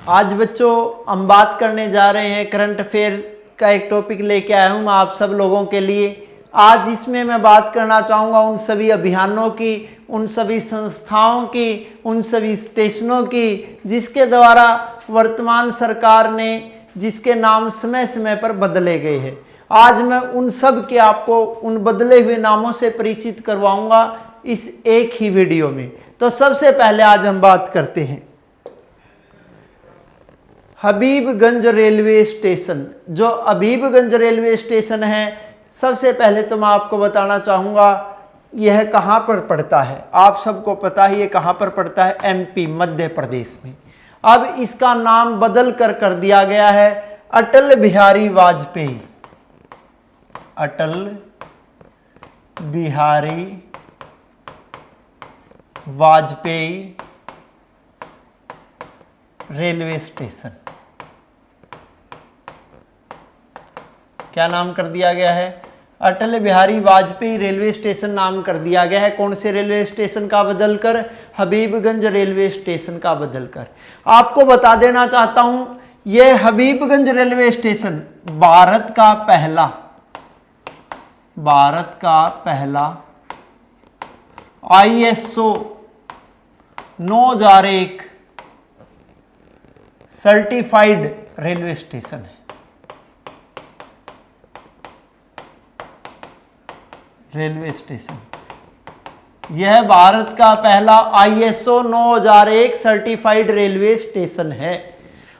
आज बच्चों हम बात करने जा रहे हैं करंट अफेयर का एक टॉपिक लेके आया हूँ मैं आप सब लोगों के लिए। आज इसमें मैं बात करना चाहूँगा उन सभी अभियानों की, उन सभी संस्थाओं की, उन सभी स्टेशनों की जिसके द्वारा वर्तमान सरकार ने जिसके नाम समय समय पर बदले गए हैं। आज मैं उन सब के आपको उन बदले हुए नामों से परिचित करवाऊंगा इस एक ही वीडियो में। तो सबसे पहले आज हम बात करते हैं हबीबगंज रेलवे स्टेशन। जो हबीबगंज रेलवे स्टेशन है, सबसे पहले तो मैं आपको बताना चाहूँगा यह कहाँ पर पड़ता है। आप सबको पता ही है कहाँ पर पड़ता है, एमपी मध्य प्रदेश में। अब इसका नाम बदल कर दिया गया है अटल बिहारी वाजपेयी। Atal Bihari Vajpayee railway station. क्या नाम कर दिया गया है? अटल बिहारी वाजपेयी रेलवे स्टेशन नाम कर दिया गया है। कौन से रेलवे स्टेशन का बदलकर? हबीबगंज रेलवे स्टेशन का बदलकर। आपको बता देना चाहता हूं यह हबीबगंज रेलवे स्टेशन भारत का पहला ISO 9001 सर्टिफाइड रेलवे स्टेशन है। रेलवे स्टेशन यह भारत का पहला ISO 9001 सर्टिफाइड रेलवे स्टेशन है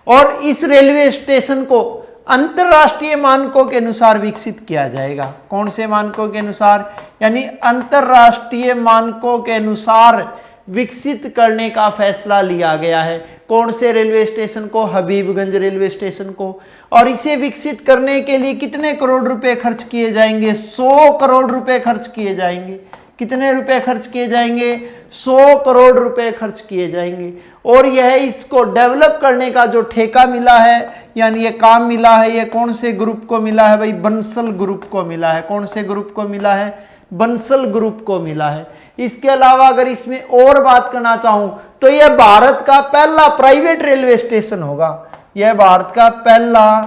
और इस रेलवे स्टेशन को अंतरराष्ट्रीय मानकों के अनुसार विकसित किया जाएगा। कौन से मानकों के अनुसार? यानी अंतरराष्ट्रीय मानकों के अनुसार विकसित करने का फैसला लिया गया है। कौन से रेलवे स्टेशन को? हबीबगंज रेलवे स्टेशन को। और इसे विकसित करने के लिए कितने करोड़ रुपए खर्च किए जाएंगे? 100 करोड़ रुपए खर्च किए जाएंगे। कितने रुपए खर्च किए जाएंगे? 100 करोड़ रुपए खर्च किए जाएंगे। और यह इसको डेवलप करने का जो ठेका मिला है, यानी ये काम मिला है, ये कौन से ग्रुप को मिला है भाई? बंसल ग्रुप को मिला है। कौन से ग्रुप को मिला है? बंसल ग्रुप को मिला है। इसके अलावा अगर इसमें और बात करना चाहूं तो यह भारत का पहला प्राइवेट रेलवे स्टेशन होगा। यह भारत का पहला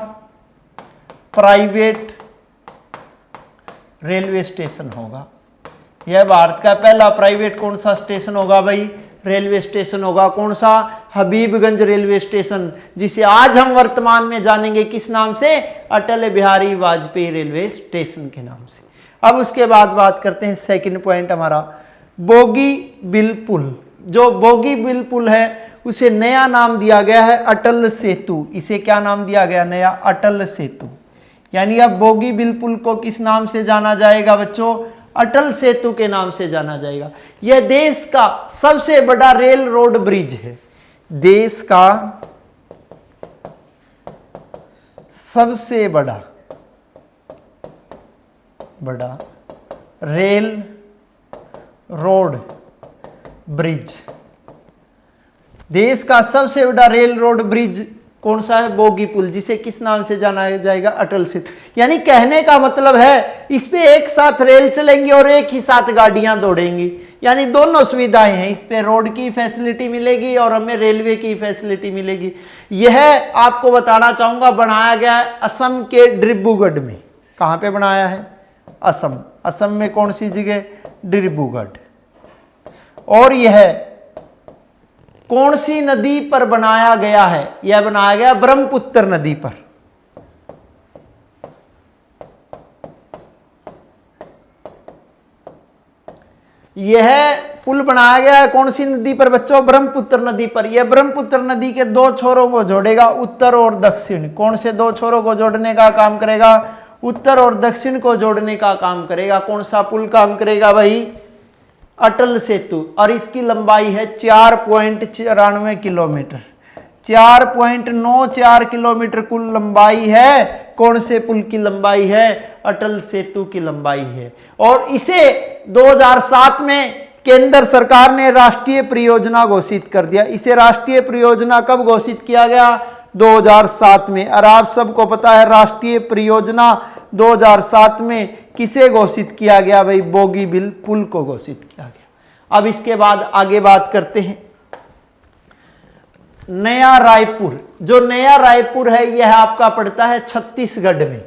प्राइवेट रेलवे स्टेशन होगा। यह भारत का पहला प्राइवेट कौन सा स्टेशन होगा भाई? रेलवे स्टेशन होगा। कौन सा? हबीबगंज रेलवे स्टेशन, जिसे आज हम वर्तमान में जानेंगे किस नाम से? अटल बिहारी वाजपेयी रेलवे स्टेशन के नाम से। अब उसके बाद बात करते हैं सेकंड पॉइंट हमारा बोगीबिल पुल। जो बोगीबिल पुल है उसे नया नाम दिया गया है अटल सेतु। इसे क्या नाम दिया गया? नया अटल सेतु। यानी अब बोगीबिल पुल को किस नाम से जाना जाएगा बच्चों? अटल सेतु के नाम से जाना जाएगा। यह देश का सबसे बड़ा रेल रोड ब्रिज है। देश का सबसे बड़ा रेल रोड ब्रिज। देश का सबसे बड़ा रेल रोड ब्रिज कौन सा है? बोगी पुल, जिसे किस नाम से जाना जाएगा? अटल सेतु। यानी कहने का मतलब है इस पे एक साथ रेल चलेंगी और एक ही साथ गाड़ियां दौड़ेंगी। यानी दोनों सुविधाएं हैं। इस पे रोड की फैसिलिटी मिलेगी और हमें रेलवे की फैसिलिटी मिलेगी। यह आपको बताना चाहूंगा बनाया गया है असम के डिब्रूगढ़ में। कहां पे बनाया है? असम में कौन सी जगह? डिब्रूगढ़। और यह कौन सी नदी पर बनाया गया है? यह बनाया गया ब्रह्मपुत्र नदी पर। यह पुल बनाया गया है कौन सी नदी पर बच्चों? ब्रह्मपुत्र नदी पर। यह ब्रह्मपुत्र नदी के दो छोरों को जोड़ेगा, उत्तर और दक्षिण। कौन से दो छोरों को जोड़ने का काम करेगा? उत्तर और दक्षिण को जोड़ने का काम करेगा। कौन सा पुल काम करेगा भाई? अटल सेतु। और इसकी लंबाई है 4.94 किलोमीटर। 4.94 किलोमीटर कुल लंबाई है। कौन से पुल की लंबाई है? अटल सेतु की लंबाई है। और इसे 2007 में केंद्र सरकार ने राष्ट्रीय परियोजना घोषित कर दिया। इसे राष्ट्रीय परियोजना कब घोषित किया गया? 2007 में। और आप सबको पता है राष्ट्रीय परियोजना 2007 में किसे घोषित किया गया भाई? बोगीबिल पुल को घोषित किया गया। अब इसके बाद आगे बात करते हैं नया रायपुर, जो नया रायपुर है यह आपका पड़ता है छत्तीसगढ़ में।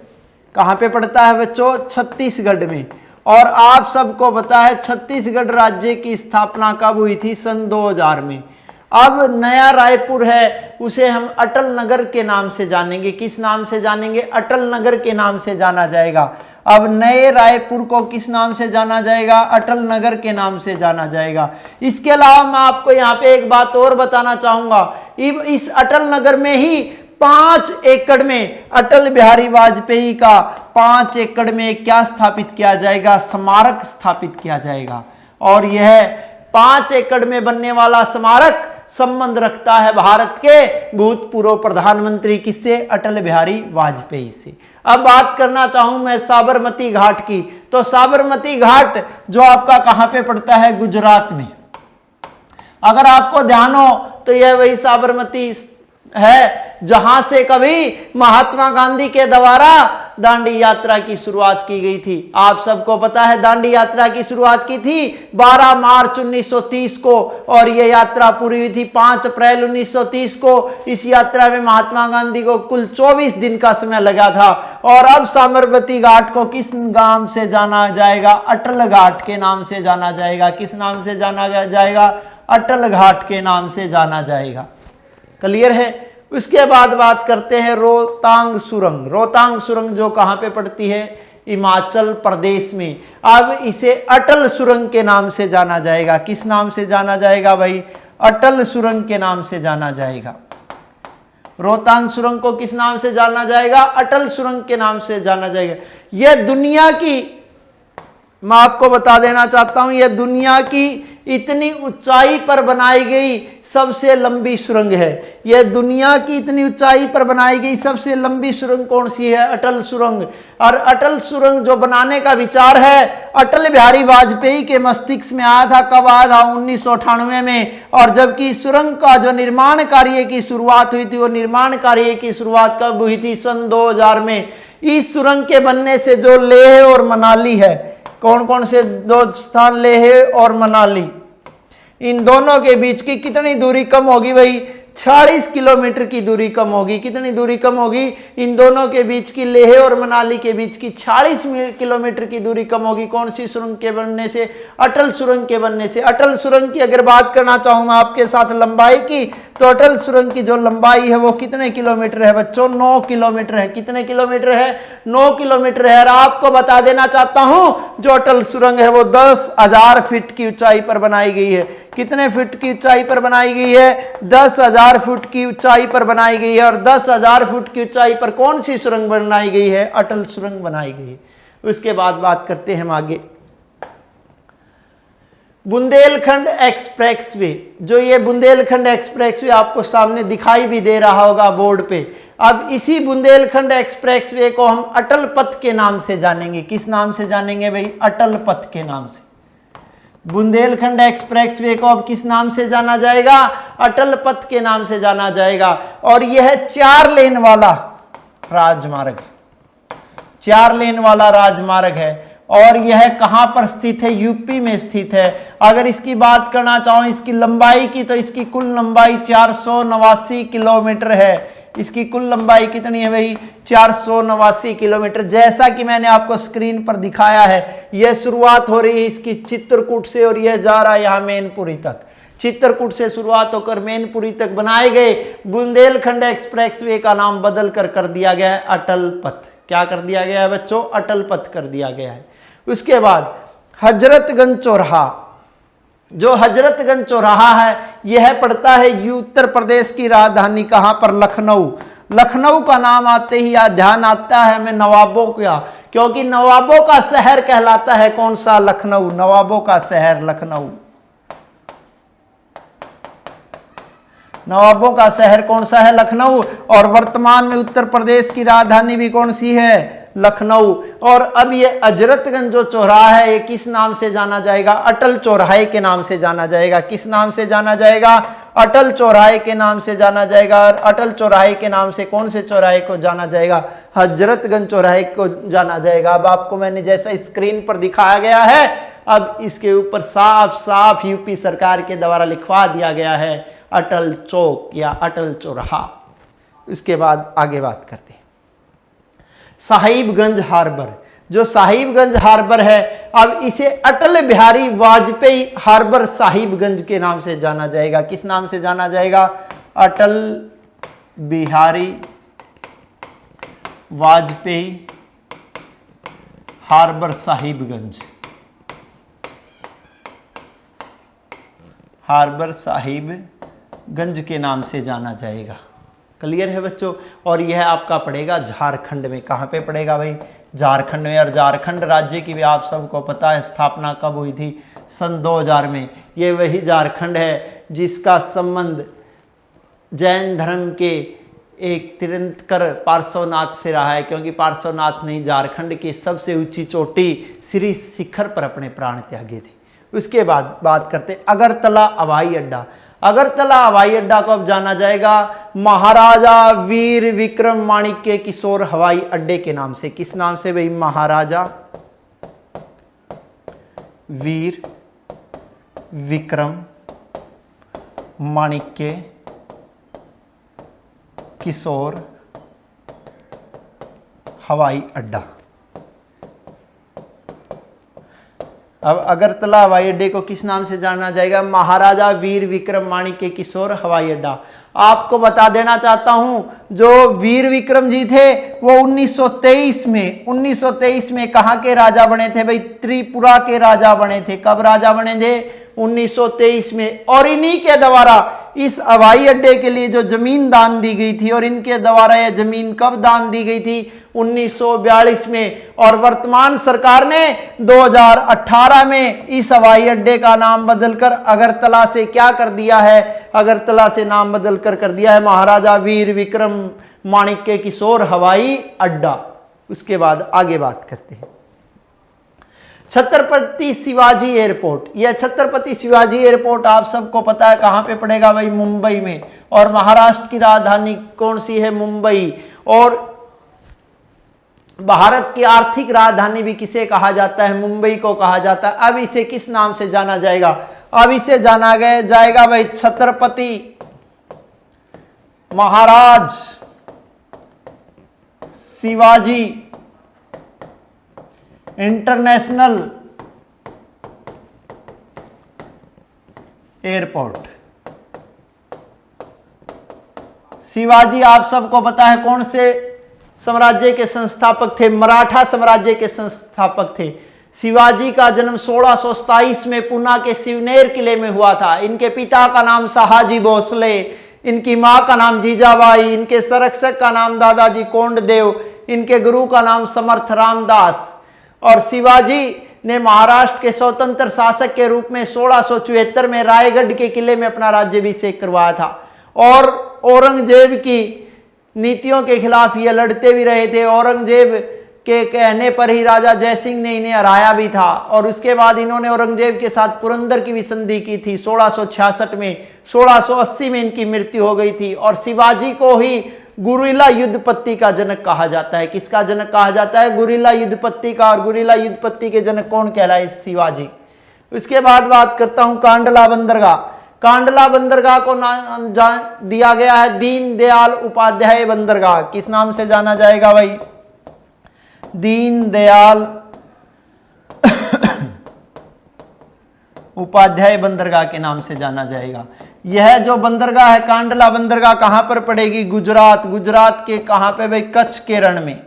कहां पे पड़ता है बच्चों? छत्तीसगढ़ में। और आप सबको पता है छत्तीसगढ़ राज्य की स्थापना कब हुई थी? सन 2000 में। अब नया रायपुर है उसे हम अटल नगर के नाम से जानेंगे। किस नाम से जानेंगे? अटल नगर के नाम से जाना जाएगा। अब नए रायपुर को किस नाम से जाना जाएगा? अटल नगर के नाम से जाना जाएगा। इसके अलावा मैं आपको यहाँ पे एक बात और बताना चाहूंगा, इस अटल नगर में ही 5 एकड़ में अटल बिहारी वाजपेयी का 5 एकड़ में क्या स्थापित किया जाएगा? स्मारक स्थापित किया जाएगा। और यह 5 एकड़ में बनने वाला स्मारक संबंध रखता है भारत के भूतपूर्व प्रधानमंत्री किससे? अटल बिहारी वाजपेयी से। अब बात करना चाहूं मैं साबरमती घाट की, तो साबरमती घाट जो आपका कहां पे पड़ता है? गुजरात में। अगर आपको ध्यान हो तो यह वही साबरमती है जहां से कभी महात्मा गांधी के द्वारा दांडी यात्रा की शुरुआत की गई थी। आप सबको पता है दांडी यात्रा की शुरुआत की थी 12 मार्च 1930 को और यह यात्रा पूरी हुई थी 5 अप्रैल 1930 को। इस यात्रा में महात्मा गांधी को कुल 24 दिन का समय लगा था। और अब साबरमती घाट को किस नाम से जाना जाएगा? अटल घाट के नाम से जाना जाएगा। किस नाम से जाना जाएगा? अटल घाट के नाम से जाना जाएगा। क्लियर है? उसके बाद बात करते हैं रोहतांग सुरंग। रोहतांग सुरंग जो कहां पे पड़ती है? हिमाचल प्रदेश में। अब इसे अटल सुरंग के नाम से जाना जाएगा। किस नाम से जाना जाएगा भाई? अटल सुरंग के नाम से जाना जाएगा। रोहतांग सुरंग को किस नाम से जाना जाएगा? अटल सुरंग के नाम से जाना जाएगा। यह दुनिया की, मैं आपको बता देना चाहता हूं, यह दुनिया की इतनी ऊंचाई पर बनाई गई सबसे लंबी सुरंग है। यह दुनिया की इतनी ऊंचाई पर बनाई गई सबसे लंबी सुरंग कौन सी है? अटल सुरंग। और अटल सुरंग जो बनाने का विचार है अटल बिहारी वाजपेयी के मस्तिष्क में आया था। कब आया था? 1998 में। और जबकि सुरंग का जो निर्माण कार्य की शुरुआत हुई थी, वो निर्माण कार्य की शुरुआत कब हुई थी? सन 2000 में। इस सुरंग के बनने से जो लेह और मनाली है, कौन कौन से 2 स्थान? लेह और मनाली, इन दोनों के बीच की कितनी दूरी कम होगी भाई? 40 किलोमीटर की दूरी कम होगी। कितनी दूरी कम होगी? इन दोनों के बीच की, लेह और मनाली के बीच की 40 किलोमीटर की दूरी कम होगी। कौन सी सुरंग के बनने से? अटल सुरंग के बनने से। अटल सुरंग की अगर बात करना चाहूं मैं आपके साथ लंबाई की, तो अटल सुरंग की जो लंबाई है वो कितने किलोमीटर है बच्चों? 9 किलोमीटर है। कितने किलोमीटर है? 9 किलोमीटर है। और आपको बता देना चाहता हूं जो अटल सुरंग है वो 10,000 फीट की ऊंचाई पर बनाई गई है। कितने फीट की ऊंचाई पर बनाई गई है? 10,000 फुट की ऊंचाई पर बनाई गई है। और 10,000 फुट की ऊंचाई पर कौन सी सुरंग बनाई गई है? अटल सुरंग बनाई गई है। उसके बाद बात करते हैं हम आगे। बुंदेलखंड एक्सप्रेसवे, जो ये बुंदेलखंड एक्सप्रेसवे आपको सामने दिखाई भी दे रहा होगा बोर्ड पे। अब इसी बुंदेलखंड एक्सप्रेसवे को हम अटल पथ के नाम से जानेंगे। किस नाम से जानेंगे भाई? अटल पथ के नाम से। बुंदेलखंड एक्सप्रेसवे को अब किस नाम से जाना जाएगा? अटल पथ के नाम से जाना जाएगा। और यह 4 लेन वाला राजमार्ग, 4 लेन वाला राजमार्ग है। और यह कहां पर स्थित है? यूपी में स्थित है। अगर इसकी बात करना चाहूं इसकी लंबाई की, तो इसकी कुल लंबाई 489 किलोमीटर है। इसकी कुल लंबाई कितनी है भाई? 489 किलोमीटर। जैसा कि मैंने आपको स्क्रीन पर दिखाया है, यह शुरुआत हो रही है इसकी चित्रकूट से और यह जा रहा है यहां मैनपुरी तक। चित्रकूट से शुरुआत होकर मैनपुरी तक बनाए गए बुंदेलखंड एक्सप्रेसवे का नाम बदल कर दिया गया है अटल पथ। क्या कर दिया गया है बच्चों? अटल पथ कर दिया गया है। उसके बाद हजरतगंज चौराहा, जो हजरतगंज चौराहा है यह पड़ता है उत्तर प्रदेश की राजधानी कहां पर? लखनऊ। लखनऊ का नाम आते ही ध्यान आता है हमें नवाबों का, क्योंकि नवाबों का शहर कहलाता है कौन सा? लखनऊ। नवाबों का शहर लखनऊ। नवाबों का शहर कौन सा है? लखनऊ। और वर्तमान में उत्तर प्रदेश की राजधानी भी कौन सी है? लखनऊ। और अब ये हजरतगंज जो चौराहा है ये किस नाम से जाना जाएगा? अटल चौराहे के नाम से जाना जाएगा। किस नाम से जाना जाएगा? अटल चौराहे के नाम से जाना जाएगा। और अटल चौराहे के नाम से कौन से चौराहे को जाना जाएगा? हजरतगंज चौराहे को जाना जाएगा। अब आपको मैंने जैसा स्क्रीन पर दिखाया गया है, अब इसके ऊपर साफ साफ यूपी सरकार के द्वारा लिखवा दिया गया है अटल चौक या अटल चौराहा। उसके बाद आगे बात करते हैं साहिबगंज हार्बर। जो साहिबगंज हार्बर है, अब इसे अटल बिहारी वाजपेयी हार्बर साहिबगंज के नाम से जाना जाएगा। किस नाम से जाना जाएगा? अटल बिहारी वाजपेयी हार्बर साहिबगंज, हार्बर साहिबगंज के नाम से जाना जाएगा। क्लियर है बच्चों? और यह आपका पड़ेगा झारखंड में। कहाँ पे पड़ेगा भाई? झारखंड में। और झारखंड राज्य की भी आप सबको पता है स्थापना कब हुई थी? सन 2000 में। ये वही झारखंड है जिसका संबंध जैन धर्म के एक तीर्थंकर पार्श्वनाथ से रहा है, क्योंकि पार्श्वनाथ ने झारखंड की सबसे ऊंची चोटी श्री शिखर पर अपने प्राण त्यागे थे। उसके बाद बात करते अगरतला हवाई अड्डा। अगरतला हवाई अड्डा को अब जाना जाएगा महाराजा वीर विक्रम माणिक्य किशोर हवाई अड्डे के नाम से। किस नाम से भाई? महाराजा वीर विक्रम माणिक्य किशोर हवाई अड्डा। अब अगरतला हवाई अड्डे को किस नाम से जाना जाएगा? महाराजा वीर विक्रम माणिक्य किशोर हवाई अड्डा। आपको बता देना चाहता हूं, जो वीर विक्रम जी थे वो 1923 में कहां के राजा बने थे भाई? त्रिपुरा के राजा बने थे। कब राजा बने थे? 1923 में। और इन्हीं के द्वारा इस हवाई अड्डे के लिए जो जमीन दान दी गई थी, और इनके द्वारा यह जमीन कब दान दी गई थी? 1942 में। और वर्तमान सरकार ने 2018 में इस हवाई अड्डे का नाम बदलकर अगरतला से क्या कर दिया है? अगरतला से नाम बदलकर कर दिया है महाराजा वीर विक्रम माणिक्य किशोर हवाई अड्डा। उसके बाद आगे बात करते हैं छत्रपति शिवाजी एयरपोर्ट। यह छत्रपति शिवाजी एयरपोर्ट आप सबको पता है कहां पे पड़ेगा भाई? मुंबई में। और महाराष्ट्र की राजधानी कौन सी है? मुंबई। और भारत की आर्थिक राजधानी भी किसे कहा जाता है? मुंबई को कहा जाता है। अब इसे किस नाम से जाना जाएगा? अब इसे जाना जाएगा भाई छत्रपति महाराज शिवाजी इंटरनेशनल एयरपोर्ट। शिवाजी आप सबको पता है कौन से साम्राज्य के संस्थापक थे? मराठा साम्राज्य के संस्थापक थे। शिवाजी का जन्म 1627 में पुणे के शिवनेर किले में हुआ था। इनके पिता का नाम शहाजी भोसले, इनकी मां का नाम जीजाबाई, इनके संरक्षक का नाम दादाजी कोंडदेव, इनके गुरु का नाम समर्थ रामदास। और शिवाजी ने महाराष्ट्र के स्वतंत्र शासक के रूप में 1674 में रायगढ़ के किले में अपना राज्याभिषेक करवाया था। और औरंगजेब की नीतियों के खिलाफ ये लड़ते भी रहे थे। औरंगजेब के कहने पर ही राजा जयसिंह ने इन्हें हराया भी था। और उसके बाद इन्होंने औरंगजेब के साथ पुरंदर की भी संधि की थी 1666 में। 1680 में इनकी मृत्यु हो गई थी। और शिवाजी को ही गुरिल्ला युद्धपत्ति का जनक कहा जाता है। किसका जनक कहा जाता है? गुरिल्ला युद्धपत्ति का। और गुरिल्ला युद्धपत्ति के जनक कौन कहलाए? शिवाजी। उसके बाद बात करता हूं कांडला बंदरगाह। कांडला बंदरगाह को नाम दिया गया है दीनदयाल उपाध्याय बंदरगाह। किस नाम से जाना जाएगा भाई? दीनदयाल उपाध्याय बंदरगाह के नाम से जाना जाएगा। यह जो बंदरगाह है कांडला बंदरगाह कहां पर पड़ेगी? गुजरात। गुजरात के कहां पे भाई? कच्छ के रण में।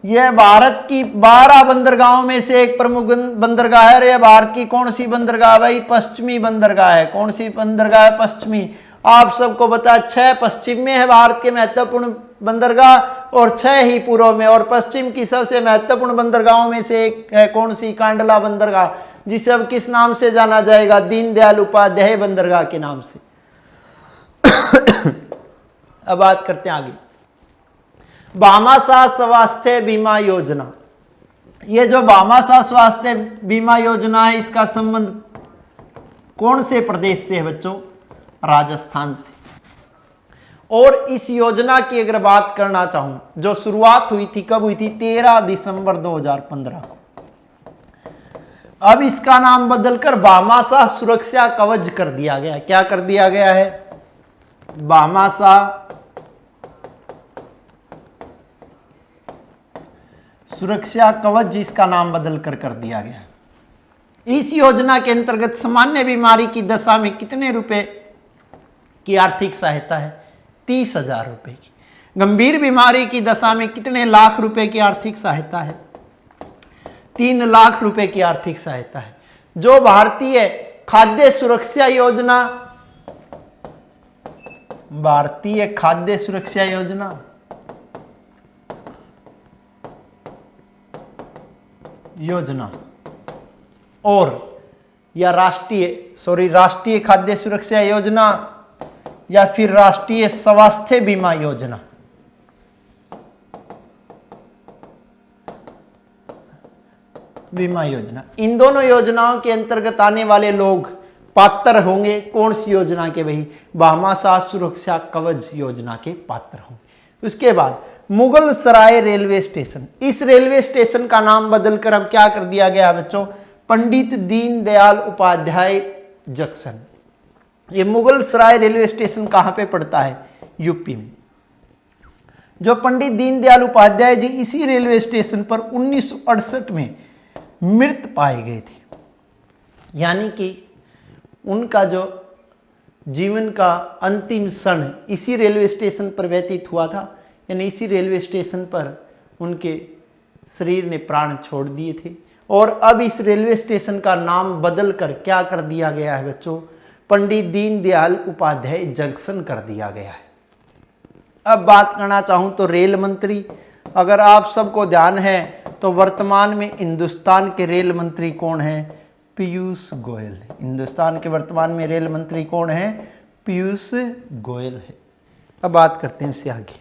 यह भारत की 12 बंदरगाहों में से एक प्रमुख बंदरगाह है। यह भारत की कौन सी बंदरगाह भाई? पश्चिमी बंदरगाह है। कौन सी बंदरगाह है? पश्चिमी। आप सबको बता 6 पश्चिम में है भारत के महत्वपूर्ण बंदरगाह और 6 ही पूर्व में। और पश्चिम की सबसे महत्वपूर्ण बंदरगाहों में से एक है कौन सी? कांडला बंदरगाह, जिसे अब किस नाम से जाना जाएगा? दीनदयाल उपाध्याय बंदरगाह के नाम से। अब बात करते हैं आगे भामाशाह स्वास्थ्य बीमा योजना। ये जो भामाशाह स्वास्थ्य बीमा योजना है, इसका संबंध कौन से प्रदेश से है बच्चों? राजस्थान से। और इस योजना की अगर बात करना चाहूं, जो शुरुआत हुई थी, कब हुई थी? 13 दिसंबर 2015 को। अब इसका नाम बदलकर भामाशाह सुरक्षा कवच कर दिया गया। क्या कर दिया गया है? भामाशाह सुरक्षा कवच इसका नाम बदलकर कर दिया गया। इस योजना के अंतर्गत सामान्य बीमारी की दशा में कितने रुपए की आर्थिक सहायता है? 30,000 रुपए की। गंभीर बीमारी की दशा में कितने लाख रुपए की आर्थिक सहायता है? 3 लाख रुपए की आर्थिक सहायता है। जो भारतीय खाद्य सुरक्षा योजना, भारतीय खाद्य सुरक्षा योजना और या राष्ट्रीय खाद्य सुरक्षा योजना या फिर राष्ट्रीय स्वास्थ्य बीमा योजना, इन दोनों योजनाओं के अंतर्गत आने वाले लोग पात्र होंगे। कौन सी योजना के? भाई भामाशाह सुरक्षा कवच योजना के पात्र होंगे। उसके बाद मुगल सराय रेलवे स्टेशन, इस रेलवे स्टेशन का नाम बदलकर अब क्या कर दिया गया बच्चों? पंडित दीनदयाल उपाध्याय जंक्शन। ये मुगल सराय रेलवे स्टेशन कहां पे पड़ता है? यूपी में। जो पंडित दीनदयाल उपाध्याय जी इसी रेलवे स्टेशन पर 1968 में मृत पाए गए थे। यानी कि उनका जो जीवन का अंतिम क्षण इसी रेलवे स्टेशन पर व्यतीत हुआ था, यानी इसी रेलवे स्टेशन पर उनके शरीर ने प्राण छोड़ दिए थे। और अब इस रेलवे स्टेशन का नाम बदलकर क्या कर दिया गया है बच्चों? पंडित दीनदयाल उपाध्याय जंक्शन कर दिया गया है। अब बात करना चाहूं तो रेल मंत्री, अगर आप सबको ध्यान है तो वर्तमान में हिंदुस्तान के रेल मंत्री कौन है? पीयूष गोयल। हिंदुस्तान के वर्तमान में रेल मंत्री कौन है? पीयूष गोयल है। अब बात करते हैं इससे आगे।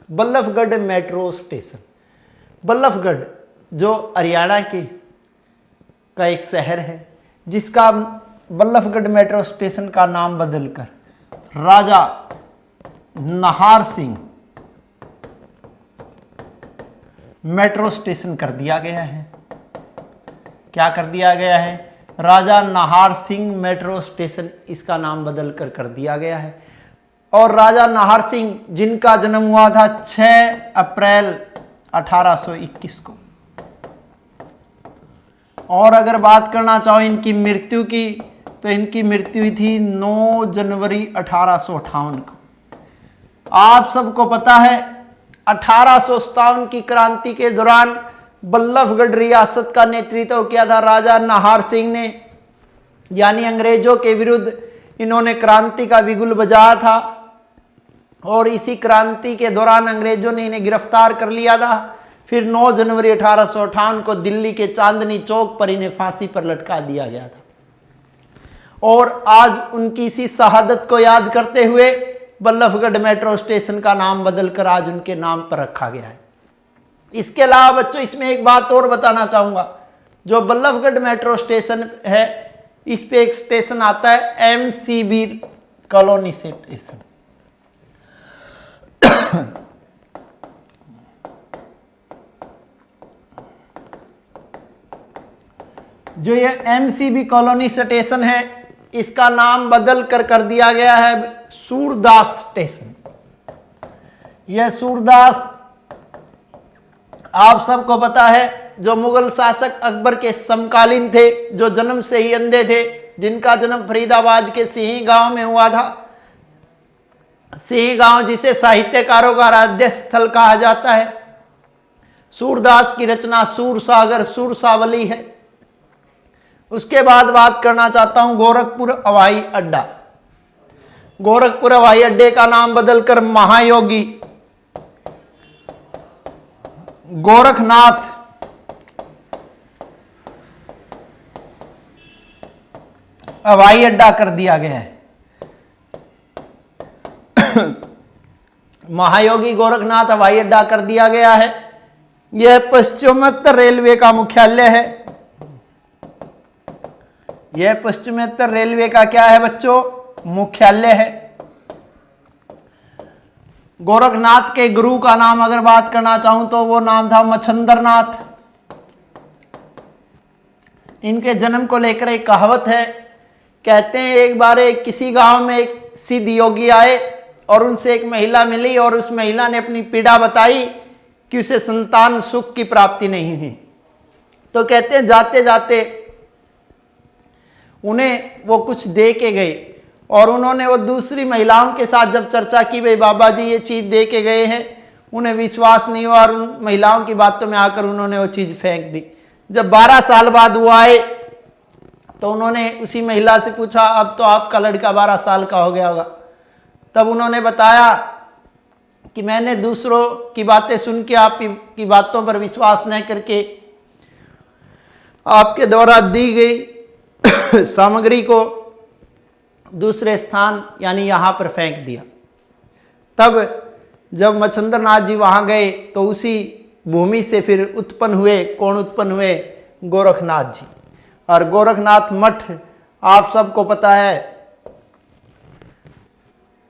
बल्लभगढ़ मेट्रो स्टेशन, बल्लभगढ़ जो हरियाणा का एक शहर है, जिसका बल्लभगढ़ मेट्रो स्टेशन का नाम बदलकर राजा नाहर सिंह मेट्रो स्टेशन कर दिया गया है। क्या कर दिया गया है? राजा नाहर सिंह मेट्रो स्टेशन इसका नाम बदलकर कर दिया गया है। और राजा नाहर सिंह जिनका जन्म हुआ था 6 अप्रैल 1821 को। और अगर बात करना चाहो इनकी मृत्यु की, तो इनकी मृत्यु हुई थी 9 जनवरी 1858 को। आप सबको पता है 1857 की क्रांति के दौरान बल्लभगढ़ रियासत का नेतृत्व किया था राजा नाहर सिंह ने, यानी अंग्रेजों के विरुद्ध इन्होंने क्रांति का बिगुल बजाया था। और इसी क्रांति के दौरान अंग्रेजों ने इन्हें गिरफ्तार कर लिया था। फिर 9 जनवरी 1858 को दिल्ली के चांदनी चौक पर इन्हें फांसी पर लटका दिया गया था। और आज उनकी इसी शहादत को याद करते हुए बल्लभगढ़ मेट्रो स्टेशन का नाम बदलकर आज उनके नाम पर रखा गया है। इसके अलावा बच्चों इसमें एक बात और बताना चाहूंगा, जो बल्लभगढ़ मेट्रो स्टेशन है इस पे एक स्टेशन आता है एमसीबी कॉलोनी स्टेशन। जो ये एमसीबी कॉलोनी स्टेशन है इसका नाम बदल कर दिया गया है सूरदास स्टेशन। यह सूरदास आप सबको पता है जो मुगल शासक अकबर के समकालीन थे, जो जन्म से ही अंधे थे, जिनका जन्म फरीदाबाद के सिंही गांव में हुआ था। सिंही गांव जिसे साहित्यकारों का आराध्य स्थल कहा जाता है। सूरदास की रचना सूरसागर सूरसावली है। उसके बाद बात करना चाहता हूं गोरखपुर हवाई अड्डा। गोरखपुर हवाई अड्डे का नाम बदलकर महायोगी गोरखनाथ हवाई अड्डा कर दिया गया है। महायोगी गोरखनाथ हवाई अड्डा कर दिया गया है। यह पश्चिमोत्तर रेलवे का मुख्यालय है। यह पश्चिमोत्तर रेलवे का क्या है बच्चों? मुख्यालय है। गोरखनाथ के गुरु का नाम अगर बात करना चाहूं तो वो नाम था मच्छंद्रनाथ। इनके जन्म को लेकर एक कहावत है। कहते हैं एक बार किसी गांव में एक सिद्ध योगी आए और उनसे एक महिला मिली और उस महिला ने अपनी पीड़ा बताई कि उसे संतान सुख की प्राप्ति नहीं हुई। तो कहते हैं जाते जाते उन्हें वो कुछ दे के गए और उन्होंने वो दूसरी महिलाओं के साथ जब चर्चा की, भाई बाबा जी ये चीज़ दे के गए हैं, उन्हें विश्वास नहीं हुआ और उन महिलाओं की बातों में आकर उन्होंने वो चीज़ फेंक दी। जब 12 साल बाद वो आए तो उन्होंने उसी महिला से पूछा, अब तो आपका लड़का 12 साल का हो गया होगा। तब उन्होंने बताया कि मैंने दूसरों की बातें सुन के आपकी बातों पर विश्वास न करके आपके द्वारा दी गई सामग्री को दूसरे स्थान यानी यहाँ पर फेंक दिया। तब जब मच्छिंद्र नाथ जी वहाँ गए तो उसी भूमि से फिर उत्पन्न हुए, कौन उत्पन्न हुए? गोरखनाथ जी। और गोरखनाथ मठ आप सबको पता है,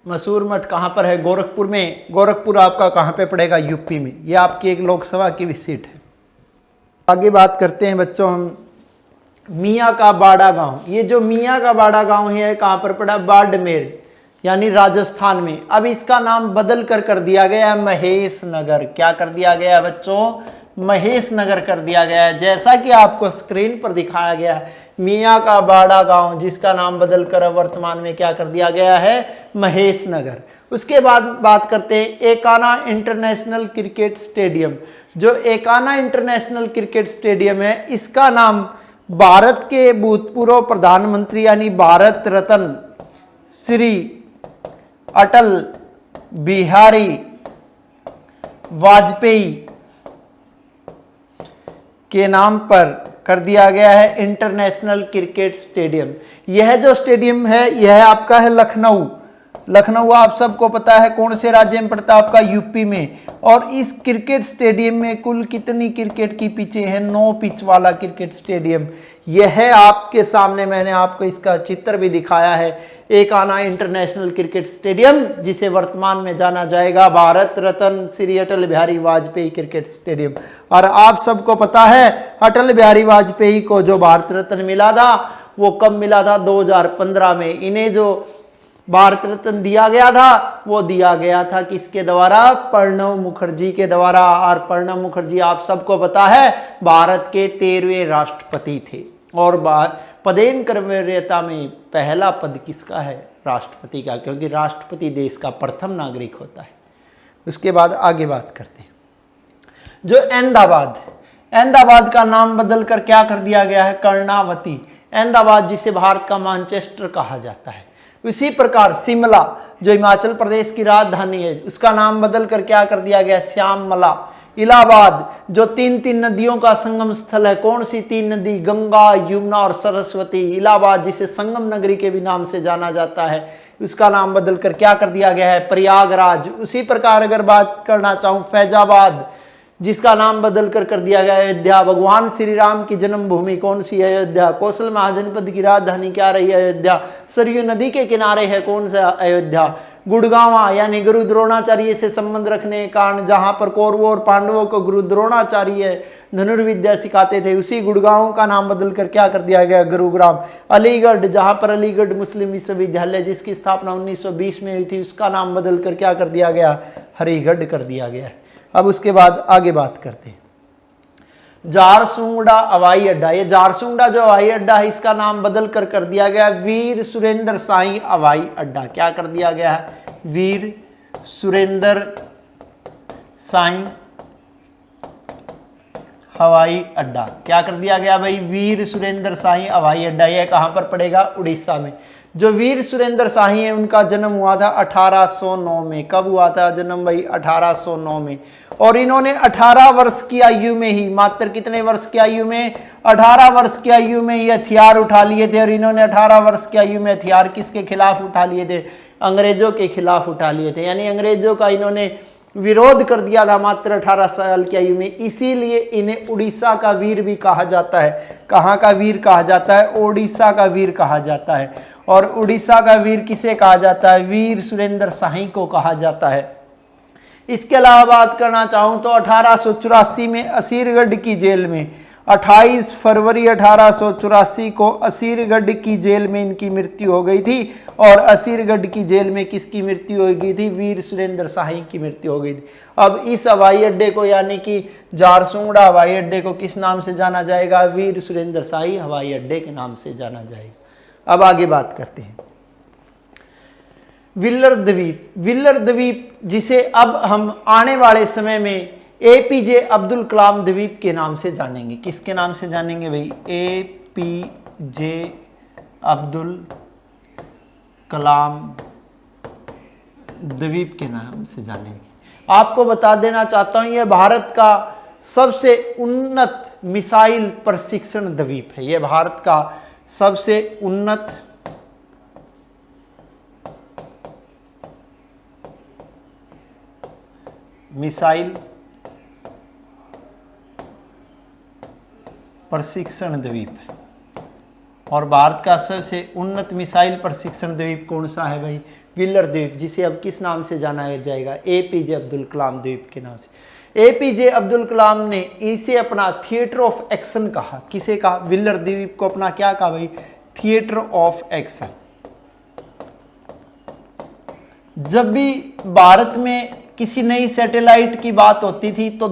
मशहूर मठ कहाँ पर है? गोरखपुर में। गोरखपुर आपका कहाँ पे पड़ेगा? यूपी में। ये आपकी एक लोकसभा की भी सीट है। आगे बात करते हैं बच्चों हम मियाँ का बाड़ा गांव। ये जो मियाँ का बाड़ा गांव है कहाँ पर पड़ा? बाड़मेर यानी राजस्थान में। अब इसका नाम बदल कर दिया गया है महेश नगर। क्या कर दिया गया है बच्चों? महेश नगर कर दिया गया है। जैसा कि आपको स्क्रीन पर दिखाया गया है, मियाँ का बाड़ा गांव जिसका नाम बदल कर वर्तमान में क्या कर दिया गया है? महेश नगर। उसके बाद बात करते हैं एकाना इंटरनेशनल क्रिकेट स्टेडियम। जो एकाना इंटरनेशनल क्रिकेट स्टेडियम है, इसका नाम भारत के भूतपूर्व प्रधानमंत्री यानी भारत रत्न श्री अटल बिहारी वाजपेयी के नाम पर कर दिया गया है इंटरनेशनल क्रिकेट स्टेडियम। यह जो स्टेडियम है यह आपका है लखनऊ। लखनऊ आप सबको पता है कौन से राज्य में पड़ता है? आपका यूपी में। और इस क्रिकेट स्टेडियम में कुल कितनी क्रिकेट की पिचें हैं? 9 पिच वाला क्रिकेट स्टेडियम। यह है आपके सामने, मैंने आपको इसका चित्र भी दिखाया है, एकाना इंटरनेशनल क्रिकेट स्टेडियम, जिसे वर्तमान में जाना जाएगा भारत रत्न श्री अटल बिहारी वाजपेयी क्रिकेट स्टेडियम। और आप सबको पता है अटल बिहारी वाजपेयी को जो भारत रत्न मिला था वो कब मिला था? 2015 में। इन्हें जो भारत रत्न दिया गया था वो दिया गया था किसके द्वारा? प्रणब मुखर्जी के द्वारा। और प्रणब मुखर्जी आप सबको पता है भारत के 13वें राष्ट्रपति थे। और पदेन में पहला पद किसका है? राष्ट्रपति का, क्योंकि राष्ट्रपति देश का प्रथम नागरिक होता है। उसके बाद आगे बात करते हैं जो अहमदाबाद। अहमदाबाद का नाम बदल कर क्या कर दिया गया है? कर्णावती। अहमदाबाद जिसे भारत का मैनचेस्टर कहा जाता है। इसी प्रकार शिमला जो हिमाचल प्रदेश की राजधानी है, उसका नाम बदल कर क्या कर दिया गया? श्यामला। इलाहाबाद जो 3 नदियों का संगम स्थल है, कौन सी 3 नदी? गंगा, यमुना और सरस्वती। इलाहाबाद जिसे संगम नगरी के भी नाम से जाना जाता है, उसका नाम बदल कर क्या कर दिया गया है? प्रयागराज। उसी प्रकार अगर बात करना चाहूँ फैजाबाद जिसका नाम बदल कर दिया गया अयोध्या। भगवान श्री राम की जन्मभूमि कौन सी है? अयोध्या। कौशल महाजनपद की राजधानी क्या रही है? अयोध्या। सरयू नदी के किनारे है कौन सा? अयोध्या। गुड़गांवा यानी गुरु द्रोणाचार्य से संबंध रखने के कारण जहां पर कौरवों और पांडवों को गुरु द्रोणाचार्य धनुर्विद्या सिखाते थे, उसी गुड़गांव का नाम बदल कर क्या कर दिया गया? गुरुग्राम। अलीगढ़ जहां पर अलीगढ़ मुस्लिम विश्वविद्यालय जिसकी स्थापना 1920 में हुई थी, उसका नाम बदल कर क्या कर दिया गया? हरिगढ़ कर दिया गया है। अब उसके बाद आगे बात करते हैं झारसुगुड़ा हवाई अड्डा। ये झारसुगुड़ा जो हवाई अड्डा है इसका नाम बदल कर दिया गया वीर सुरेंद्र साई हवाई अड्डा। क्या कर दिया गया है? वीर सुरेंद्र साई हवाई अड्डा। क्या कर दिया गया भाई? वीर सुरेंद्र साई हवाई अड्डा। यह कहां पर पड़ेगा? उड़ीसा में। जो वीर सुरेंद्र साई है उनका जन्म हुआ था 1809 में। कब हुआ था जन्म भाई? 1809 में। और इन्होंने 18 वर्ष की आयु में ही, मात्र कितने वर्ष की आयु में? 18 वर्ष की आयु में ही हथियार उठा लिए थे। और इन्होंने 18 वर्ष की आयु में हथियार किसके खिलाफ उठा लिए थे? अंग्रेजों के खिलाफ उठा लिए थे। यानी अंग्रेजों का इन्होंने विरोध कर दिया था मात्र 18 साल की आयु में। इसीलिए इन्हें उड़ीसा का वीर भी कहा जाता है। कहाँ का वीर कहा जाता है? उड़ीसा का वीर कहा जाता है। और उड़ीसा का वीर किसे कहा जाता है? वीर सुरेंद्र साई को कहा जाता है। इसके अलावा बात करना चाहूँ तो 1884 में असीरगढ़ की जेल में 28 फरवरी 1884 को असीरगढ़ की जेल में इनकी मृत्यु हो गई थी। और असीरगढ़ की जेल में किसकी मृत्यु हो गई थी? वीर सुरेंद्र शाही की मृत्यु हो गई थी। अब इस हवाई अड्डे को यानी कि जारसुगड़ा हवाई अड्डे को किस नाम से जाना जाएगा? वीर सुरेंद्र शाही हवाई अड्डे के नाम से जाना जाएगा। अब आगे बात करते हैं व्हीलर द्वीप। व्हीलर द्वीप जिसे अब हम आने वाले समय में एपीजे अब्दुल कलाम द्वीप के नाम से जानेंगे। किसके नाम से जानेंगे भाई? एपीजे अब्दुल कलाम द्वीप के नाम से जानेंगे। आपको बता देना चाहता हूं, यह भारत का सबसे उन्नत मिसाइल प्रशिक्षण द्वीप है। यह भारत का सबसे उन्नत मिसाइल प्रशिक्षण द्वीप है। और भारत का सबसे उन्नत मिसाइल प्रशिक्षण द्वीप कौन सा है भाई? व्हीलर द्वीप, जिसे अब किस नाम से जाना जाएगा? एपीजे अब्दुल कलाम द्वीप के नाम से। एपीजे अब्दुल कलाम ने इसे अपना थिएटर ऑफ एक्शन कहा। किसे कहा? व्हीलर द्वीप को अपना क्या कहा भाई? Theatre of action. जब भी भारत में किसी नई सैटेलाइट की बात होती थी तो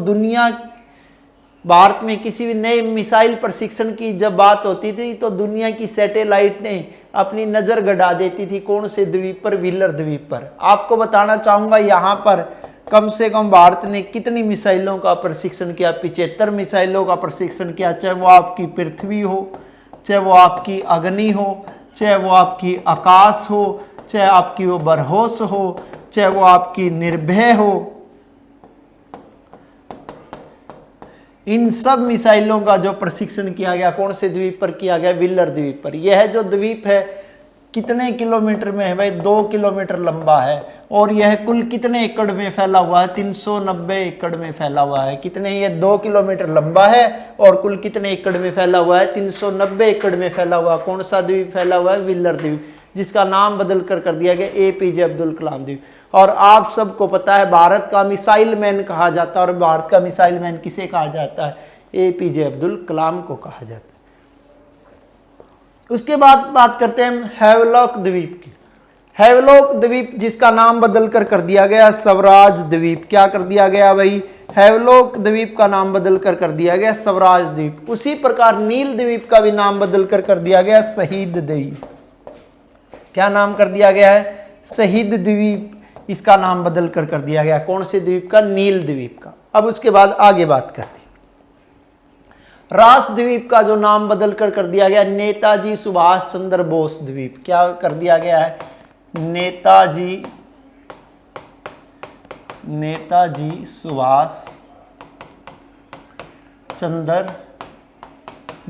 भारत में किसी भी नए मिसाइल प्रशिक्षण की जब बात होती थी तो दुनिया की सैटेलाइट ने अपनी नज़र गड़ा देती थी। कौन से द्वीप पर? व्हीलर द्वीप पर। आपको बताना चाहूँगा यहाँ पर कम से कम भारत ने कितनी मिसाइलों का प्रशिक्षण किया? 75 मिसाइलों का प्रशिक्षण किया। चाहे वो आपकी पृथ्वी हो, चाहे वो आपकी अग्नि हो, चाहे वो आपकी आकाश हो, चाहे आपकी वो बरहोस हो, चाहे वो आपकी निर्भय हो। इन सब मिसाइलों का जो प्रशिक्षण किया गया कौन से द्वीप पर किया गया? व्हीलर द्वीप पर। यह जो द्वीप है कितने किलोमीटर में है भाई? 2 किलोमीटर लंबा है। और यह कुल कितने एकड़ में फैला हुआ है? 390 एकड़ में फैला हुआ है। कितने? ये 2 किलोमीटर लंबा है और कुल कितने एकड़ में फैला हुआ है? 390 एकड़ में फैला हुआ। कौन सा द्वीप फैला हुआ है? व्हीलर द्वीप, जिसका नाम बदल कर दिया गया एपीजे अब्दुल कलाम द्वीप। और आप सबको पता है भारत का मिसाइल मैन कहा जाता है। और भारत का मिसाइल मैन किसे कहा जाता है? एपीजे अब्दुल कलाम को कहा जाता है। उसके बाद बात करते हैं हैवलॉक द्वीप की। हैवलॉक द्वीप जिसका नाम बदल कर दिया गया स्वराज द्वीप। क्या कर दिया गया भाई? हैवलॉक द्वीप का नाम बदल कर दिया गया स्वराज द्वीप। उसी प्रकार नील द्वीप का भी नाम बदल कर दिया गया शहीद द्वीप। क्या नाम कर दिया गया है? शहीद द्वीप। इसका नाम बदल कर दिया गया। कौन से द्वीप का? नील द्वीप का। अब उसके बाद आगे बात करते हैं रास द्वीप का जो नाम बदल कर दिया गया नेताजी सुभाष चंद्र बोस द्वीप। क्या कर दिया गया है? नेताजी सुभाष चंद्र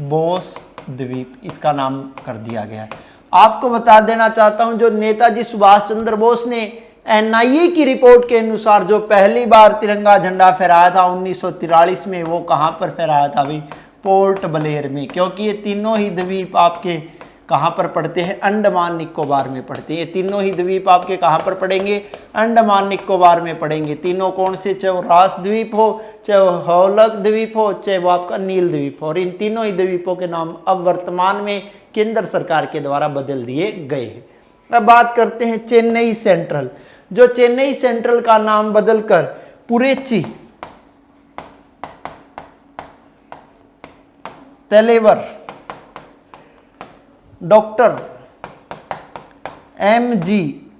बोस द्वीप, इसका नाम कर दिया गया है। आपको बता देना चाहता हूं, जो नेताजी सुभाष चंद्र बोस ने एनआईए की रिपोर्ट के अनुसार जो पहली बार तिरंगा झंडा फहराया था 1943 में, वो कहां पर फहराया था भाई? पोर्ट ब्लेयर में। क्योंकि ये तीनों ही द्वीप आपके कहां पर पड़ते हैं? अंडमान निकोबार में पड़ते हैं। ये तीनों ही द्वीप आपके कहां पर पड़ेंगे? अंडमान निकोबार में पड़ेंगे। तीनों कौन से? चाहे वो रास द्वीप हो, चाहे वो हैवलॉक द्वीप हो, चाहे वो आपका नील द्वीप हो। और इन तीनों ही द्वीपों के नाम अब वर्तमान में केंद्र सरकार के द्वारा बदल दिए गए हैं। अब बात करते हैं चेन्नई सेंट्रल। जो चेन्नई सेंट्रल का नाम बदलकर पुरेची तेलेवर डॉक्टर एमजी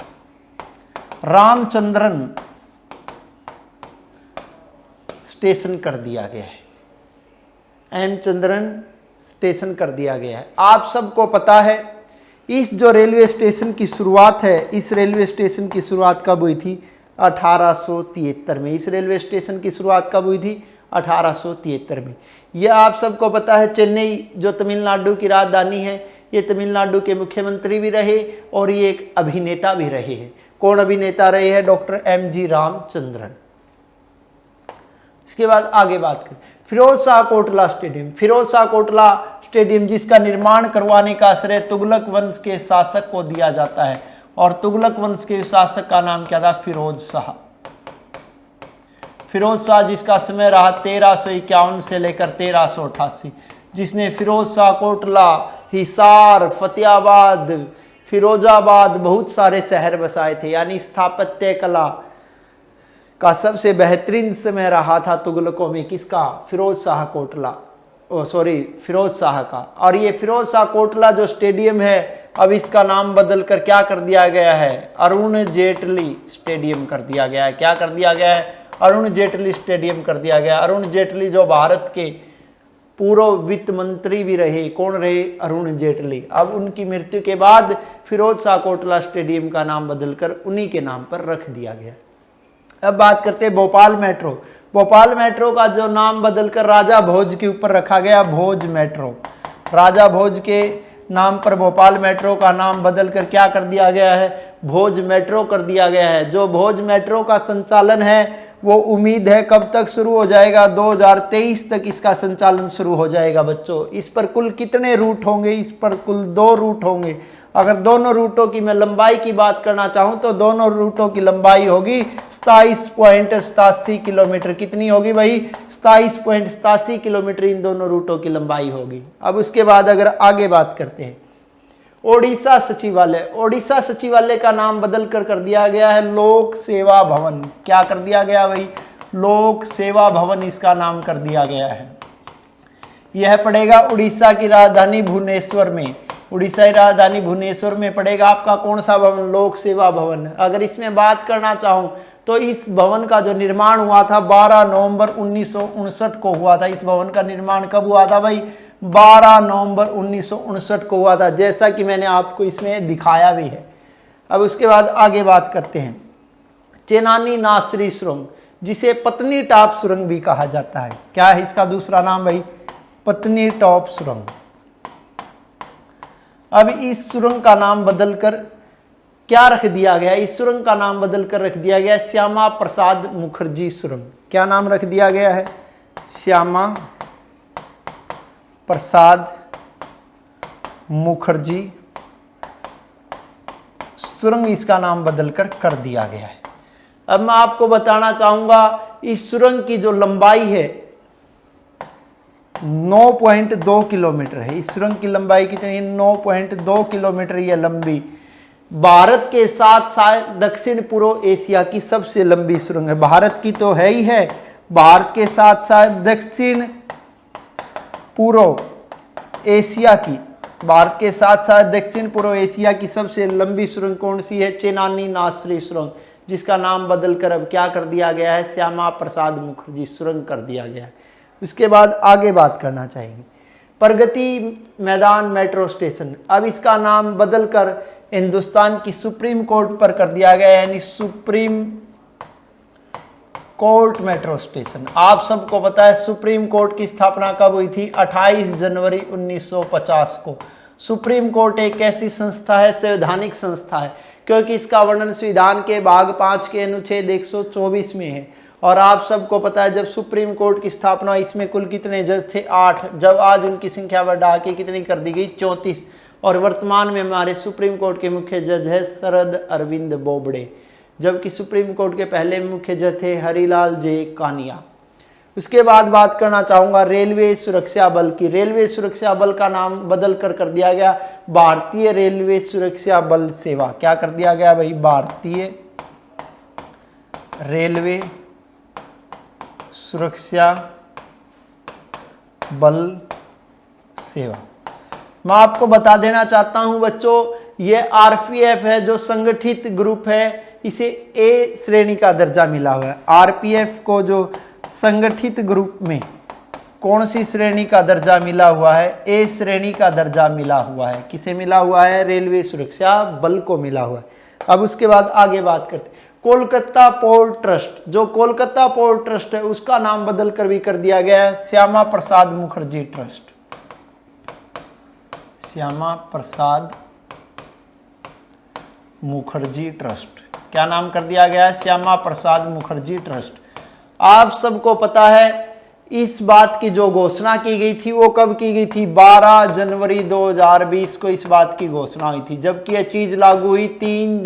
रामचंद्रन स्टेशन कर दिया गया है। एम चंद्रन स्टेशन कर दिया गया है। आप सबको पता है इस जो रेलवे स्टेशन की शुरुआत है, इस रेलवे स्टेशन की शुरुआत कब हुई थी? 1873 में। इस रेलवे स्टेशन की शुरुआत कब हुई थी? 1873 में। यह आप सबको पता है चेन्नई जो तमिलनाडु की राजधानी है, ये तमिलनाडु के मुख्यमंत्री भी रहे और ये एक अभिनेता भी रहे हैं। कौन अभिनेता रहे हैं? Doctor MG Ramachandran. इसके बाद आगे बात करें फिरोज शाह कोटला स्टेडियम। फिरोज शाह कोटला स्टेडियम जिसका निर्माण करवाने का श्रेय तुगलक वंश के शासक को दिया जाता है। और तुगलक वंश के शासक का नाम क्या था? फिरोज शाह। फिरोज शाह जिसका समय रहा 1351 से लेकर 1388, जिसने फिरोज शाह कोटला, हिसार, फतेहाबाद, फिरोजाबाद बहुत सारे शहर बसाए थे। यानी स्थापत्य कला का सबसे बेहतरीन समय रहा था तुगलकों में किसका? फिरोज शाह कोटला, फिरोज शाह का। और ये फिरोज शाह कोटला जो स्टेडियम है, अब इसका नाम बदलकर क्या कर दिया गया है? अरुण जेटली स्टेडियम कर दिया गया है। क्या कर दिया गया है? अरुण जेटली स्टेडियम कर दिया गया। अरुण जेटली जो भारत के पूर्व वित्त मंत्री भी रहे, कौन रहे? अरुण जेटली। अब उनकी मृत्यु के बाद फिरोज शाह कोटला स्टेडियम का नाम बदलकर उन्हीं के नाम पर रख दिया गया। अब बात करते हैं भोपाल मेट्रो। भोपाल मेट्रो का जो नाम बदलकर राजा भोज के ऊपर रखा गया, भोज मेट्रो। राजा भोज के नाम पर भोपाल मेट्रो का नाम बदलकर क्या कर दिया गया है? भोज मेट्रो कर दिया गया है। जो भोज मेट्रो का संचालन है वो उम्मीद है कब तक शुरू हो जाएगा? 2023 तक इसका संचालन शुरू हो जाएगा बच्चों। इस पर कुल कितने रूट होंगे? इस पर कुल 2 रूट होंगे। अगर दोनों रूटों की मैं लंबाई की बात करना चाहूं तो दोनों रूटों की लंबाई होगी 27.87 किलोमीटर। कितनी होगी भाई? 27.87 किलोमीटर इन दोनों रूटों की लंबाई होगी। अब उसके बाद अगर आगे बात करते हैं ओडिशा सचिवालय। ओडिशा सचिवालय का नाम बदल कर दिया गया है लोक सेवा भवन। क्या कर दिया गया भाई? लोक सेवा भवन इसका नाम कर दिया गया है। यह पड़ेगा उड़ीसा की राजधानी भुवनेश्वर में। उड़ीसा की राजधानी भुवनेश्वर में पड़ेगा आपका कौन सा भवन? लोक सेवा भवन। अगर इसमें बात करना चाहूं तो इस भवन का जो निर्माण हुआ था 12 नवंबर 1959 को हुआ था। इस भवन का निर्माण कब हुआ था भाई? 12 नवंबर 1959 को हुआ था, जैसा कि मैंने आपको इसमें दिखाया भी है। अब उसके बाद आगे बात करते हैं चेनानी नासरी सुरंग, जिसे पत्नी टॉप सुरंग भी कहा जाता है। क्या है इसका दूसरा नाम भाई? पत्नी टॉप सुरंग। अब इस सुरंग का नाम बदलकर क्या रख दिया गया? इस सुरंग का नाम बदलकर रख दिया गया श्यामा प्रसाद मुखर्जी सुरंग। क्या नाम रख दिया गया है? श्यामा प्रसाद मुखर्जी सुरंग इसका नाम बदलकर कर दिया गया है। अब मैं आपको बताना चाहूंगा इस सुरंग की जो लंबाई है 9.2 किलोमीटर है। इस सुरंग की लंबाई कितनी है? 9.2 किलोमीटर ये लंबी। भारत के साथ साथ दक्षिण पूर्व एशिया की सबसे लंबी सुरंग है। भारत की तो है ही है, भारत के साथ साथ दक्षिण पूर्व एशिया की, भारत के साथ साथ दक्षिण पूर्व एशिया की सबसे लंबी सुरंग कौन सी है? चेनानी नासरी सुरंग, जिसका नाम बदलकर अब क्या कर दिया गया है? श्यामा प्रसाद मुखर्जी सुरंग कर दिया गया है। उसके बाद आगे बात करना चाहेंगे प्रगति मैदान मेट्रो स्टेशन। अब इसका नाम बदलकर हिंदुस्तान की सुप्रीम कोर्ट पर कर दिया गया है, यानी सुप्रीम कोर्ट मेट्रो स्टेशन। आप सबको पता है सुप्रीम कोर्ट की स्थापना कब हुई थी? 28 जनवरी 1950 को। सुप्रीम कोर्ट एक ऐसी संस्था है, संवैधानिक संस्था है, क्योंकि इसका वर्णन संविधान के भाग 5 के अनुच्छेद 124 में है। और आप सबको पता है जब सुप्रीम कोर्ट की स्थापना इसमें कुल कितने जज थे? 8। जब आज उनकी संख्या बढ़ा के कितनी कर दी गई? 34। और वर्तमान में हमारे सुप्रीम कोर्ट के मुख्य जज है शरद अरविंद बोबडे, जबकि सुप्रीम कोर्ट के पहले मुख्य जज थे हरिलाल जे कानिया। उसके बाद बात करना चाहूँगा रेलवे सुरक्षा बल की। रेलवे सुरक्षा बल का नाम बदल कर दिया गया भारतीय रेलवे सुरक्षा बल सेवा। क्या कर दिया गया भाई? भारतीय रेलवे सुरक्षा बल सेवा। मैं आपको बता देना चाहता हूं बच्चों, ये आरपीएफ है जो संगठित ग्रुप है, इसे ए श्रेणी का दर्जा मिला हुआ है। आरपीएफ को जो संगठित ग्रुप में कौन सी श्रेणी का दर्जा मिला हुआ है? ए श्रेणी का दर्जा मिला हुआ है। किसे मिला हुआ है? रेलवे सुरक्षा बल को मिला हुआ है। अब उसके बाद आगे बात करते हैं कोलकाता पोर्ट ट्रस्ट। जो कोलकाता पोर्ट ट्रस्ट है उसका नाम बदल कर भी कर दिया गया है श्यामा प्रसाद मुखर्जी ट्रस्ट। श्यामा प्रसाद मुखर्जी ट्रस्ट। क्या नाम कर दिया गया है? श्यामा प्रसाद मुखर्जी ट्रस्ट। आप सबको पता है इस बात की जो घोषणा की गई थी वो कब की गई थी? 12 जनवरी 2020 को इस बात की घोषणा हुई थी, जबकि यह चीज लागू हुई 3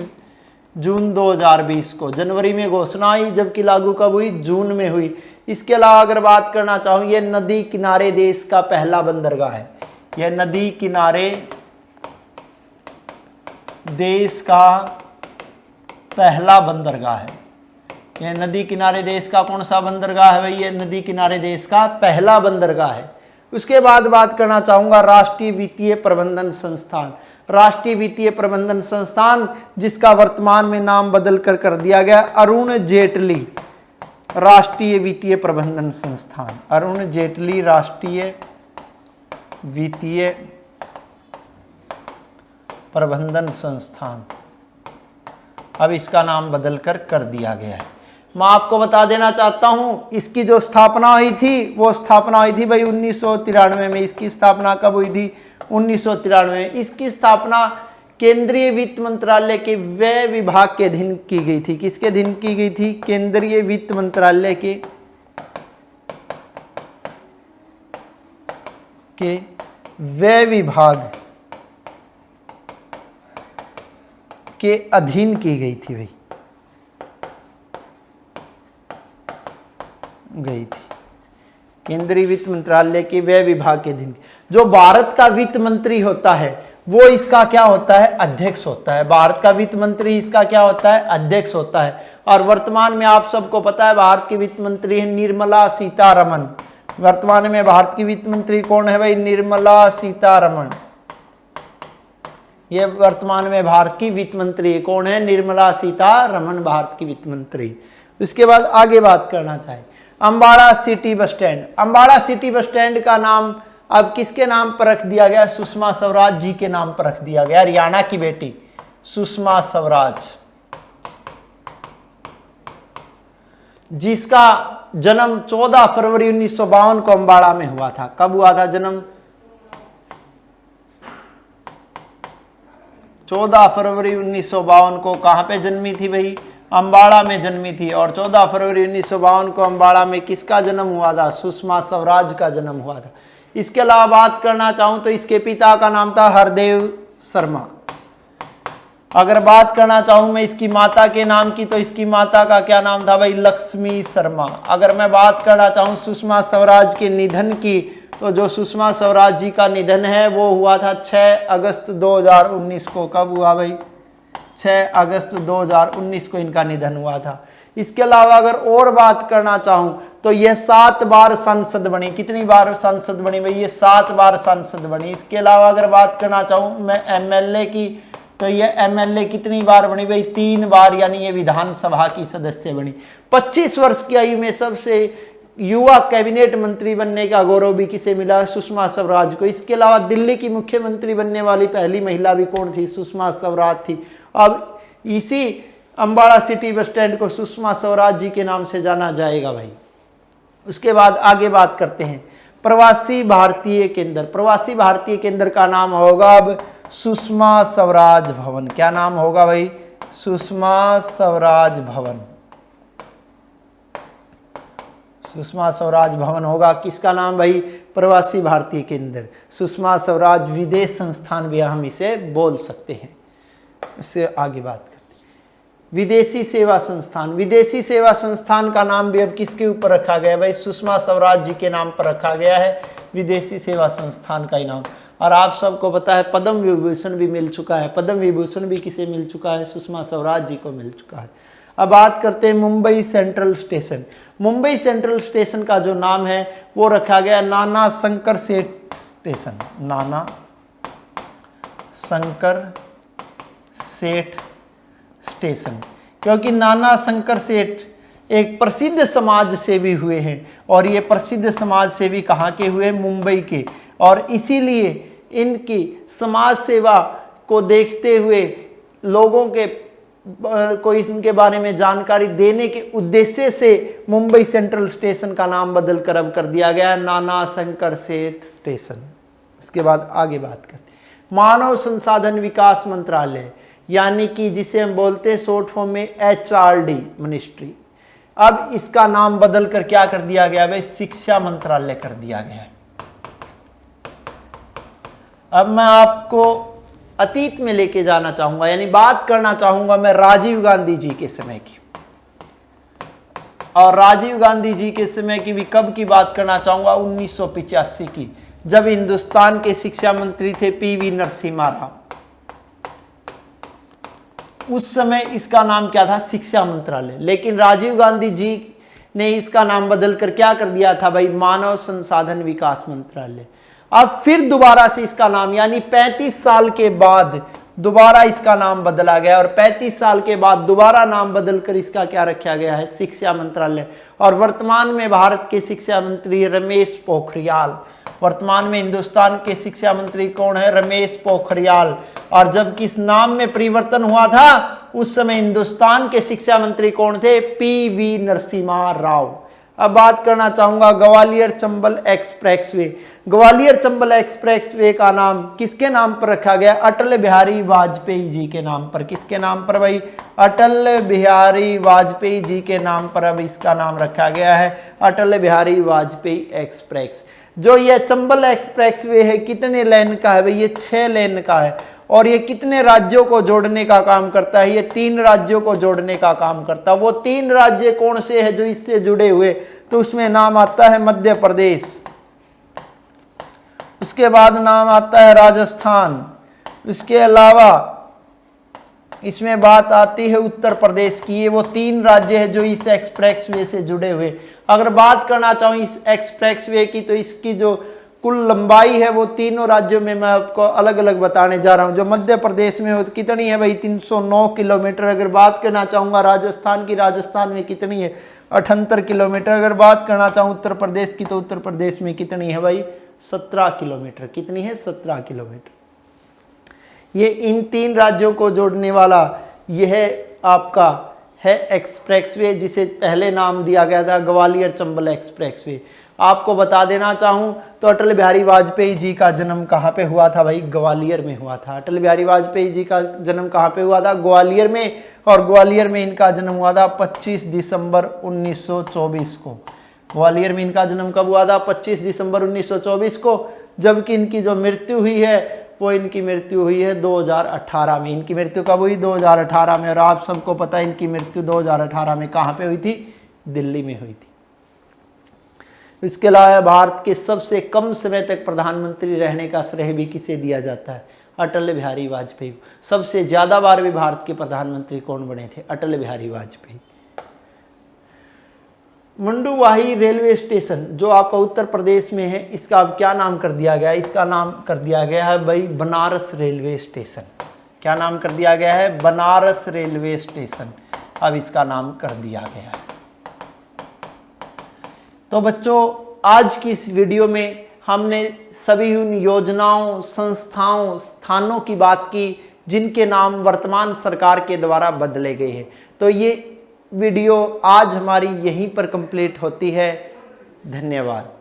जून 2020 को। जनवरी में घोषणा आई, जबकि लागू कब हुई? जून में हुई। इसके अलावा अगर बात करना चाहूँ, ये नदी किनारे देश का पहला बंदरगाह है। यह नदी किनारे देश का पहला बंदरगाह है। यह नदी किनारे देश का कौन सा बंदरगाह है भाई? यह नदी किनारे देश का पहला बंदरगाह है। उसके बाद बात करना चाहूंगा राष्ट्रीय वित्तीय प्रबंधन संस्थान। राष्ट्रीय वित्तीय प्रबंधन संस्थान, जिसका वर्तमान में नाम बदल कर दिया गया अरुण जेटली राष्ट्रीय वित्तीय प्रबंधन संस्थान। अरुण जेटली राष्ट्रीय वित्तीय प्रबंधन संस्थान, अब इसका नाम बदल कर दिया गया है। मैं आपको बता देना चाहता हूं, इसकी जो स्थापना हुई थी वो स्थापना हुई थी भाई 1993 में। इसकी स्थापना कब हुई थी? 1993 में। इसकी स्थापना केंद्रीय वित्त मंत्रालय के व्यय विभाग के अधीन की गई थी। किसके अधीन की गई थी? केंद्रीय वित्त मंत्रालय के व्यय विभाग के अधीन की गई थी भाई, गई थी केंद्रीय वित्त मंत्रालय के व्यय विभाग के अधीन। जो भारत का वित्त मंत्री होता है वो इसका क्या होता है? अध्यक्ष होता है। भारत का वित्त मंत्री इसका क्या होता है? अध्यक्ष होता है। और वर्तमान में आप सबको पता है भारत की वित्त मंत्री है निर्मला सीतारमण। वर्तमान में भारत की वित्त मंत्री कौन है भाई? निर्मला सीतारमण। ये वर्तमान में भारत की वित्त मंत्री कौन है? निर्मला सीतारमण भारत की वित्त मंत्री। उसके बाद आगे बात करना चाहे Ambada city bus stand. Ambada city bus stand का नाम अब किसके नाम पर रख दिया गया? सुषमा स्वराज जी के नाम पर रख दिया गया। हरियाणा की बेटी सुषमा स्वराज, जिसका जन्म 14 फरवरी 1952 को अम्बाड़ा में हुआ था। कब हुआ था जन्म? 14 फरवरी 1952 को। कहां पे जन्मी थी भाई? अम्बाड़ा में जन्मी थी। और 14 फरवरी 1952 को अम्बाड़ा में किसका जन्म हुआ था? सुषमा स्वराज का जन्म हुआ था। इसके अलावा बात करना चाहूं तो इसके पिता का नाम था हरदेव शर्मा। अगर बात करना चाहूं मैं इसकी माता के नाम की, तो इसकी माता का क्या नाम था भाई? लक्ष्मी शर्मा। अगर मैं बात करना चाहूं सुषमा स्वराज के निधन की, तो जो सुषमा स्वराज जी का निधन है वो हुआ था 6 अगस्त 2019 को। कब हुआ भाई? 6 अगस्त 2019 को इनका निधन हुआ था। इसके अलावा अगर और बात करना चाहूं तो यह 7 बार सांसद बनी। कितनी बार सांसद बनी भाई? ये 7 बार सांसद बनी। इसके अलावा अगर बात करना चाहूं मैं एमएलए की, तो ये एमएलए कितनी बार बनी भाई? 3 बार, यानी ये विधानसभा की सदस्य बनी। 25 वर्ष की आयु में सबसे युवा कैबिनेट मंत्री बनने का गौरव भी किसे मिला? सुषमा स्वराज को। इसके अलावा दिल्ली की मुख्यमंत्री बनने वाली पहली महिला भी कौन थी? सुषमा स्वराज थी। अब इसी अम्बाड़ा सिटी बस स्टैंड को सुषमा स्वराज जी के नाम से जाना जाएगा भाई। उसके बाद आगे बात करते हैं प्रवासी भारतीय केंद्र। प्रवासी भारतीय केंद्र का नाम होगा अब सुषमा स्वराज भवन। क्या नाम होगा भाई? सुषमा स्वराज भवन। सुषमा स्वराज भवन होगा। किसका नाम भाई? प्रवासी भारतीय केंद्र। सुषमा स्वराज विदेश संस्थान भी हम इसे बोल सकते हैं। इससे आगे बात करते हैं विदेशी सेवा संस्थान। विदेशी सेवा संस्थान का नाम भी अब किसके ऊपर रखा गया है भाई? सुषमा स्वराज जी के नाम पर रखा गया है विदेशी सेवा संस्थान का इनाम। और आप सबको पता है पद्म विभूषण भी मिल चुका है। पद्म विभूषण भी किसे मिल चुका है? सुषमा स्वराज जी को मिल चुका है। अब बात करते हैं Mumbai central station. Mumbai central station का जो नाम है वो रखा गया नाना शंकर सेठ स्टेशन। नाना शंकर सेठ स्टेशन, क्योंकि नाना शंकर सेठ एक प्रसिद्ध समाज सेवी हुए हैं। और ये प्रसिद्ध समाज सेवी कहाँ के हुए? मुंबई के। और इसीलिए इनकी समाज सेवा को देखते हुए लोगों के को इनके बारे में जानकारी देने के उद्देश्य से मुंबई सेंट्रल स्टेशन का नाम बदल कर अब कर दिया गया नाना शंकर सेठ स्टेशन। उसके बाद आगे बात करते हैं मानव संसाधन विकास मंत्रालय, यानी कि जिसे हम बोलते हैं शॉर्ट फॉर्म में HRD मिनिस्ट्री। अब इसका नाम बदल कर क्या कर दिया गया भाई? शिक्षा मंत्रालय कर दिया गया है। अब मैं आपको अतीत में लेके जाना चाहूंगा, यानी बात करना चाहूंगा मैं राजीव गांधी जी के समय की। और राजीव गांधी जी के समय की भी कब की बात करना चाहूंगा, 1985 की, जब हिंदुस्तान के शिक्षा मंत्री थे पीवी नरसिम्हा राव। उस समय इसका नाम क्या था, शिक्षा मंत्रालय, लेकिन राजीव गांधी जी ने इसका नाम बदलकर क्या कर दिया था भाई, मानव संसाधन विकास मंत्रालय। अब फिर दोबारा से इसका नाम, यानी 35 साल के बाद दोबारा इसका नाम बदला गया, और 35 साल के बाद दोबारा नाम बदलकर इसका क्या रखा गया है, शिक्षा मंत्रालय। और वर्तमान में भारत के शिक्षा मंत्री रमेश पोखरियाल, वर्तमान में हिंदुस्तान के शिक्षा मंत्री कौन है, रमेश पोखरियाल। और जब किस नाम में परिवर्तन हुआ था, उस समय हिंदुस्तान के शिक्षा मंत्री कौन थे, पीवी नरसिम्हा राव। अब बात करना चाहूंगा ग्वालियर चंबल एक्सप्रेसवे। ग्वालियर चंबल एक्सप्रेसवे का नाम किसके नाम पर रखा गया, अटल बिहारी वाजपेयी जी के नाम पर। किसके नाम पर भाई, अटल बिहारी वाजपेयी जी के नाम पर अब इसका नाम रखा गया है, अटल बिहारी वाजपेयी एक्सप्रेस। जो ये चंबल एक्सप्रेसवे है कितने लेन का है भाई, ये 6 लेन का है। और ये कितने राज्यों को जोड़ने का काम करता है, ये 3 राज्यों को जोड़ने का काम करता है। वो 3 राज्य कौन से हैं जो इससे जुड़े हुए, तो उसमें नाम आता है मध्य प्रदेश, उसके बाद नाम आता है राजस्थान, उसके अलावा इसमें बात आती है उत्तर प्रदेश की। ये वो 3 राज्य है जो इस एक्सप्रेसवे से जुड़े हुए। अगर बात करना चाहूँ इस एक्सप्रेसवे की, तो इसकी जो कुल लंबाई है वो तीनों राज्यों में मैं आपको अलग अलग बताने जा रहा हूँ। जो मध्य प्रदेश में हो तो कितनी है भाई, 309 किलोमीटर। अगर बात करना चाहूँगा राजस्थान की, राजस्थान में कितनी है, 78 किलोमीटर। अगर बात करना चाहूँ उत्तर प्रदेश की, तो उत्तर प्रदेश में कितनी है भाई, 17 किलोमीटर। कितनी है, 17 किलोमीटर। ये इन 3 राज्यों को जोड़ने वाला यह आपका है एक्सप्रेसवे, जिसे पहले नाम दिया गया था ग्वालियर चंबल एक्सप्रेसवे। आपको बता देना चाहूँ तो अटल बिहारी वाजपेयी जी का जन्म कहाँ पे हुआ था भाई, ग्वालियर में हुआ था। अटल बिहारी वाजपेयी जी का जन्म कहाँ पे हुआ था, ग्वालियर में। और ग्वालियर में इनका जन्म हुआ था 25 दिसंबर 1924 को। ग्वालियर में इनका जन्म कब हुआ था, 25 दिसंबर 1924 को। जबकि इनकी जो मृत्यु हुई है वो इनकी मृत्यु हुई है 2018 में। इनकी मृत्यु कब हुई, 2018 में। और आप सबको पता है इनकी मृत्यु 2018 में कहाँ पे हुई थी, दिल्ली में हुई थी। इसके अलावा भारत के सबसे कम समय तक प्रधानमंत्री रहने का श्रेय भी किसे दिया जाता है, अटल बिहारी वाजपेयी को। सबसे ज्यादा बार भी भारत के प्रधानमंत्री कौन बने थे, अटल बिहारी वाजपेयी। मंडुवाही रेलवे स्टेशन जो आपका उत्तर प्रदेश में है, इसका अब क्या नाम कर दिया गया है, इसका नाम कर दिया गया है भाई बनारस रेलवे स्टेशन। क्या नाम कर दिया गया है, बनारस रेलवे स्टेशन। अब इसका नाम कर दिया गया है। तो बच्चों, आज की इस वीडियो में हमने सभी उन योजनाओं, संस्थाओं, स्थानों की बात की जिनके नाम वर्तमान सरकार के द्वारा बदले गए हैं। तो ये वीडियो आज हमारी यहीं पर कंप्लीट होती है। धन्यवाद।